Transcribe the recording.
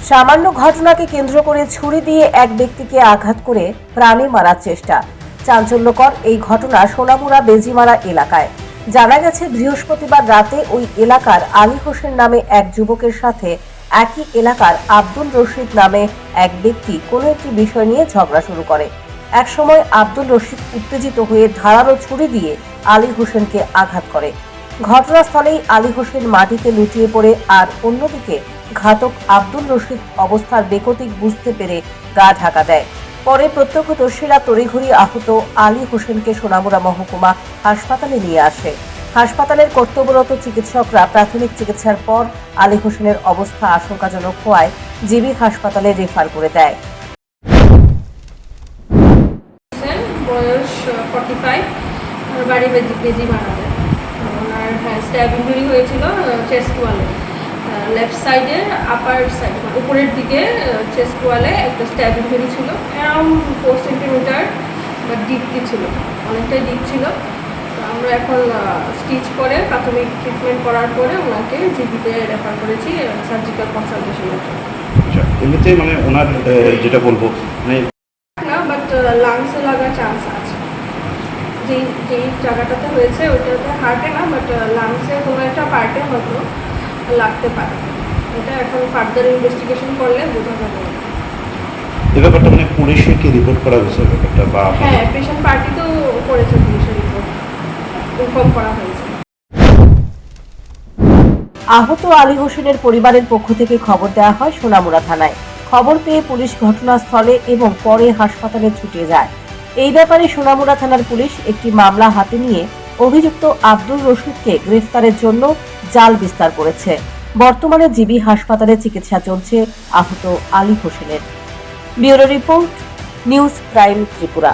সামান্য ঘটনাকে কেন্দ্র করে ছুরি দিয়ে এক ব্যক্তিকে আঘাত করে প্রাণে মারার চেষ্টা। চাঞ্চল্যকর এই ঘটনা সোনামুড়া বেজিমারা এলাকায়। জানা গেছে বৃহস্পতিবার রাতে ওই এলাকার আলী হোসেন নামে এক যুবকের সাথে একই এলাকার আব্দুল রশিদ নামে এক ব্যক্তি কোনো একটি বিষয় নিয়ে ঝগড়া শুরু করে। একসময় আব্দুল রশিদ উত্তেজিত হয়ে ধারালো ছুরি দিয়ে আলী হোসেনকে আঘাত করে। ঘটনাস্থলেই আলী হোসেন মাটিতে লুটিয়ে পড়ে, আর অন্যদিকে ঘাতক আব্দুল রশিদ অবস্থার বেকতিক বুঝতে পেরে গা ঢাকা দেয়। পরে প্রত্যক্ষদর্শীরা তড়িঘড়ি আহত আলী হোসেনকে সোনামুড়া মহকুমা হাসপাতালে নিয়ে আসে। হাসপাতালের কর্তব্যরত চিকিৎসকরা প্রাথমিক চিকিৎসার পর আলী হোসেনের অবস্থা আশঙ্কাজনক হওয়ায় জিবি হাসপাতালে রেফার করে দেয়। বয়স 45, বাড়ি বেজিমারাতে। ওনার স্ট্যাব ইনজুরি হয়েছিল চেস্ট ওয়ালে, লেফট সাইডে আপার সাইড উপরের দিকে চেস্ট ওয়ালে একটা স্ট্যাব ইনজুরি ছিল। অ্যারাউন্ড 4 সেন্টিমিটার বা ডিপলি ছিল, অনেকটাই ডিপ ছিল। আমরা এখন স্টিচ করে প্রাথমিক ট্রিটমেন্ট করার পরে ওনাকে জিবিতে রেফার করেছি সার্জিক্যাল কনসালটেশনের জন্য। এমনিতে মানে ওনার যেটা বলবো মানে না, বাট লাংসে লাগার চান্স আছে। যেই জায়গাটাতে হয়েছে ওইটাতে হার্টে না, বাট লাংসের কোনো একটা পার্টে হয়তো লাগতে পারে। এটা এখন ফার্দার ইনভেস্টিগেশন করলে বোঝা যাবে। এই ব্যাপারটা মানে পুলিশে কি রিপোর্ট করা হয়েছে ব্যাপারটা বা হ্যাঁ, পেশেন্ট পার্টি তো করেছে, পুলিশের রিপোর্ট ইনফর্ম করা হয়েছে। আহত আলী হোসেনের পরিবারের পক্ষ থেকে খবর দেওয়া হয় সোনামুড়া থানায়। খবর পেয়ে পুলিশ ঘটনাস্থলে এবং পরে হাসপাতালে ছুটে যায়। এই ব্যাপারে সোনামুড়া থানার পুলিশ একটি মামলা হাতে নিয়ে অভিযুক্ত আব্দুল রশিদকে গ্রেফতারের জন্য জাল বিস্তার করেছে। বর্তমানে জিবি হাসপাতালে চিকিৎসা চলছে আহত আলী হোসেনের। Bureau report, news prime Tripura.